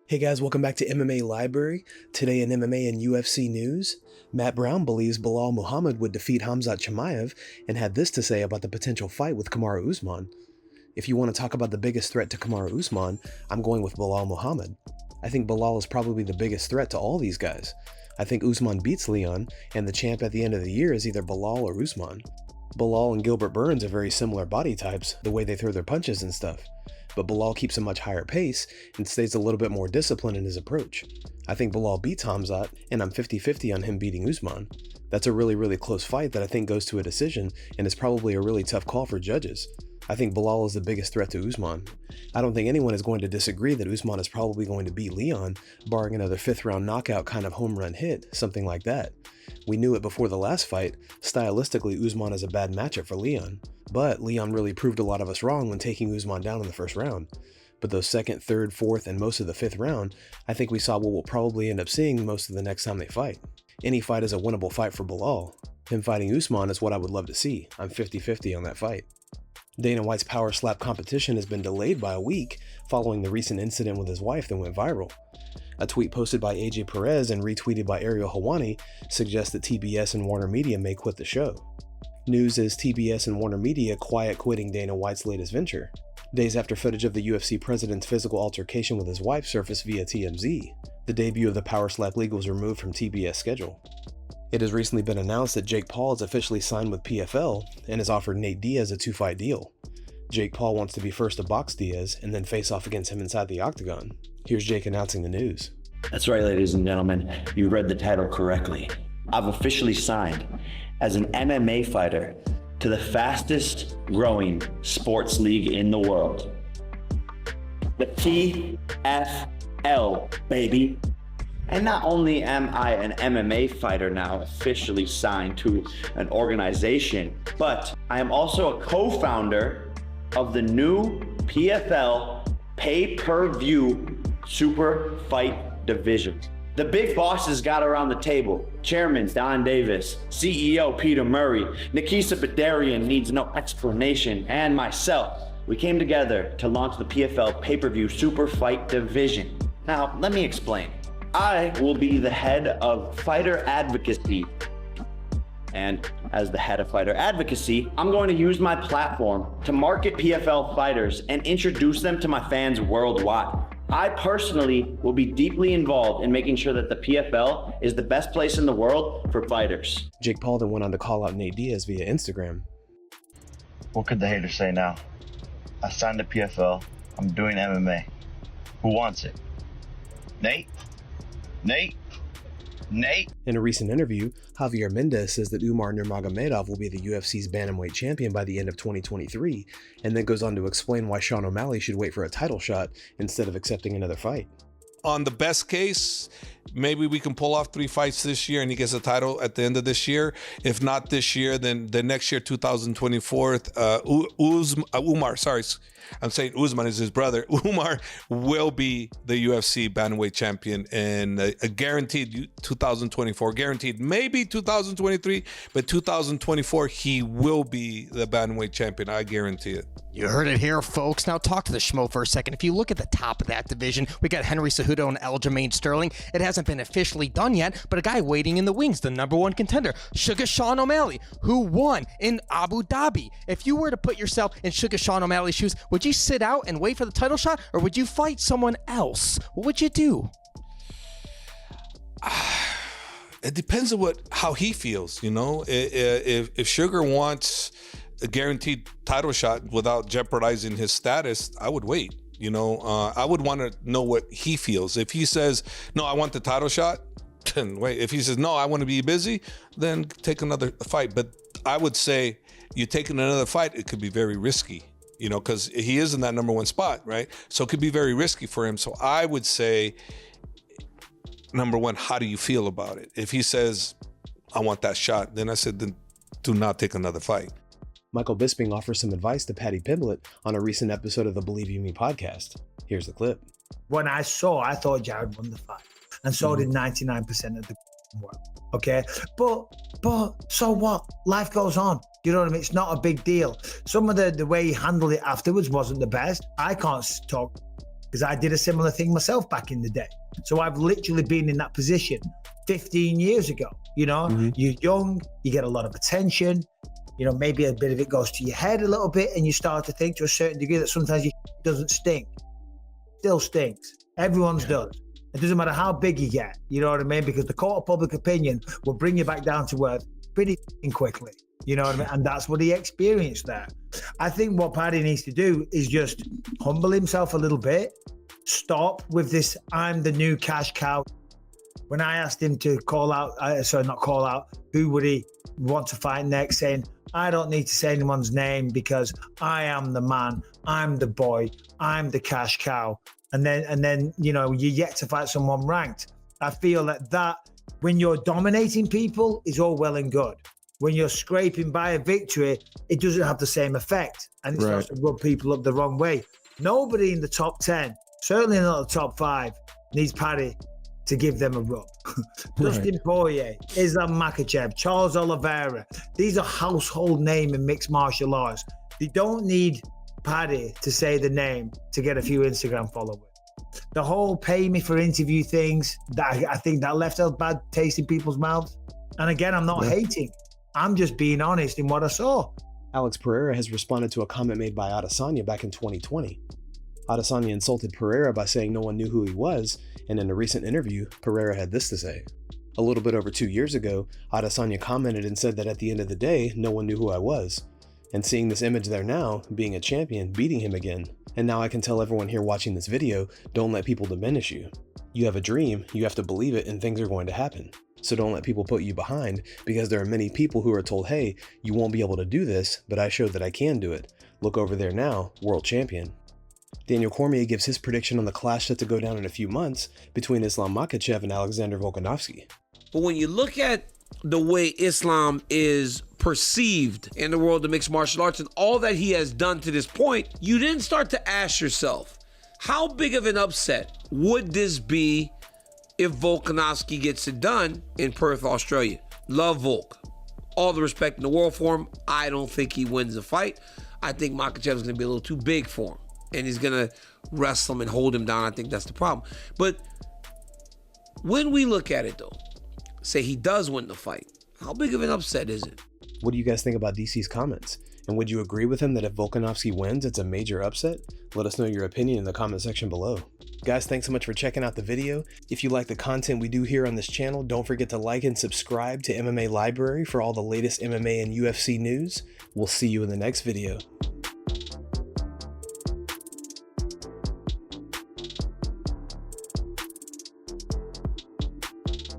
Hey guys, welcome back to MMA Library. Today in MMA and UFC news, Matt Brown believes Belal Muhammad would defeat Khamzat Chimaev and had this to say about the potential fight with Kamaru Usman. If you want to talk about the biggest threat to Kamaru Usman, I'm going with Belal Muhammad. I think Belal is probably the biggest threat to all these guys. I think Usman beats Leon, and the champ at the end of the year is either Belal or Usman. Belal and Gilbert Burns are very similar body types, the way they throw their punches and stuff. But Belal keeps a much higher pace and stays a little bit more disciplined in his approach. I think Belal beats Khamzat, and I'm 50-50 on him beating Usman. That's a really close fight that I think goes to a decision, and is probably a really tough call for judges. I think Belal is the biggest threat to Usman. I don't think anyone is going to disagree that Usman is probably going to beat Leon, barring another 5th round knockout kind of home run hit, something like that. We knew it before the last fight. Stylistically, Usman is a bad matchup for Leon. But Leon really proved a lot of us wrong when taking Usman down in the 1st round. But those 2nd, 3rd, 4th, and most of the 5th round, I think we saw what we'll probably end up seeing most of the next time they fight. Any fight is a winnable fight for Belal. Him fighting Usman is what I would love to see. I'm 50-50 on that fight. Dana White's Powerslap competition has been delayed by a week following the recent incident with his wife that went viral. A tweet posted by AJ Perez and retweeted by Ariel Helwani suggests that TBS and Warner Media may quit the show. News is TBS and Warner Media quiet quitting Dana White's latest venture, days after footage of the UFC president's physical altercation with his wife surfaced via TMZ. The debut of the Powerslap League was removed from TBS schedule. It has recently been announced that Jake Paul has officially signed with PFL and has offered Nate Diaz a 2-fight deal. Jake Paul wants to be first to box Diaz and then face off against him inside the octagon. Here's Jake announcing the news. That's right, ladies and gentlemen. You read the title correctly. I've officially signed as an MMA fighter to the fastest growing sports league in the world. The PFL, baby. And not only am I an MMA fighter now officially signed to an organization, but I am also a co-founder of the new PFL pay-per-view super fight division. The big bosses got around the table. Chairman Don Davis, CEO Peter Murray, Nikisa Badarian needs no explanation, and myself. We came together to launch the PFL pay-per-view super fight division. Now, let me explain. I will be the head of fighter advocacy. And as the head of fighter advocacy, I'm going to use my platform to market PFL fighters and introduce them to my fans worldwide. I personally will be deeply involved in making sure that the PFL is the best place in the world for fighters. Jake Paul then went on to call out Nate Diaz via Instagram. What could the haters say now? I signed to PFL. I'm doing MMA. Who wants it? Nate? Nate? In a recent interview, Javier Menedez says that Umar Nurmagomedov will be the UFC's bantamweight champion by the end of 2023, and then goes on to explain why Sean O'Malley should wait for a title shot instead of accepting another fight. On the best case, maybe we can pull off 3 fights this year and he gets a title at the end of this year. If not this year, then the next year, 2024, Umar, sorry, I'm saying Usman is his brother. Umar will be the UFC bantamweight champion, and a guaranteed 2024, guaranteed maybe 2023, but 2024 he will be the bantamweight champion. I guarantee it. You heard it here, folks. Now talk to the schmo for a second. If you look at the top of that division, we got Henry Cejudo and Aljamain Sterling. It hasn't been officially done yet, but a guy waiting in the wings, the #1 contender, Sugar Sean O'Malley, who won in Abu Dhabi. If you were to put yourself in Sugar Sean O'Malley's shoes, would you sit out and wait for the title shot, or would you fight someone else? What would you do? It depends on how he feels, you know. If Sugar wants a guaranteed title shot without jeopardizing his status, I would wait. You know, I would want to know what he feels. If he says, no, I want the title shot, then wait. If he says, no, I want to be busy, then take another fight. But I would say you taking another fight, it could be very risky, you know, because he is in that #1 spot, right? So it could be very risky for him. So I would say, #1, how do you feel about it? If he says, I want that shot, then I said, then do not take another fight. Michael Bisping offers some advice to Paddy Pimblett on a recent episode of the Believe You Me podcast. Here's the clip. When I thought Jared won the fight, and so did 99% of the world. Okay, but so what? Life goes on. You know what I mean? It's not a big deal. Some of the way he handled it afterwards wasn't the best. I can't talk because I did a similar thing myself back in the day. So I've literally been in that position 15 years ago. You know, you're young, you get a lot of attention, you know, maybe a bit of it goes to your head a little bit, and you start to think to a certain degree that sometimes it doesn't stink. Still stinks. Everyone's does. It doesn't matter how big you get, you know what I mean? Because the court of public opinion will bring you back down to earth pretty quickly, you know what I mean? And that's what he experienced there. I think what Paddy needs to do is just humble himself a little bit, stop with this, I'm the new cash cow. When I asked him to who would he want to fight next, saying, I don't need to say anyone's name because I am the man, I'm the boy, I'm the cash cow. And then, you know, you're yet to fight someone ranked. I feel that when you're dominating people is all well and good. When you're scraping by a victory, it doesn't have the same effect. And it starts to rub people up the wrong way. Nobody in the top 10, certainly not the top 5, needs Paddy to give them a rub. Dustin Poirier, Islam Makhachev, Charles Oliveira. These are household names in mixed martial arts. They don't need Paddy to say the name to get a few Instagram followers. The whole pay me for interview things, that I think that left a bad taste in people's mouths. And again, I'm not hating. I'm just being honest in what I saw. Alex Pereira has responded to a comment made by Adesanya back in 2020. Adesanya insulted Pereira by saying no one knew who he was, and in a recent interview, Pereira had this to say. A little bit over 2 years ago, Adesanya commented and said that at the end of the day, no one knew who I was. And seeing this image there now, being a champion, beating him again. And now I can tell everyone here watching this video, don't let people diminish you. You have a dream, you have to believe it, and things are going to happen. So don't let people put you behind, because there are many people who are told, hey, you won't be able to do this, but I showed that I can do it. Look over there now, world champion. Daniel Cormier gives his prediction on the clash set to go down in a few months between Islam Makhachev and Alexander Volkanovski. But when you look at the way Islam is perceived in the world of mixed martial arts and all that he has done to this point, you then start to ask yourself, how big of an upset would this be if Volkanovski gets it done in Perth, Australia? Love Volk. All the respect in the world for him. I don't think he wins the fight. I think Makhachev is going to be a little too big for him, and he's going to wrestle him and hold him down. I think that's the problem. But when we look at it, though, say he does win the fight, how big of an upset is it? What do you guys think about DC's comments? And would you agree with him that if Volkanovski wins, it's a major upset? Let us know your opinion in the comment section below. Guys, thanks so much for checking out the video. If you like the content we do here on this channel, don't forget to like and subscribe to MMA Library for all the latest MMA and UFC news. We'll see you in the next video.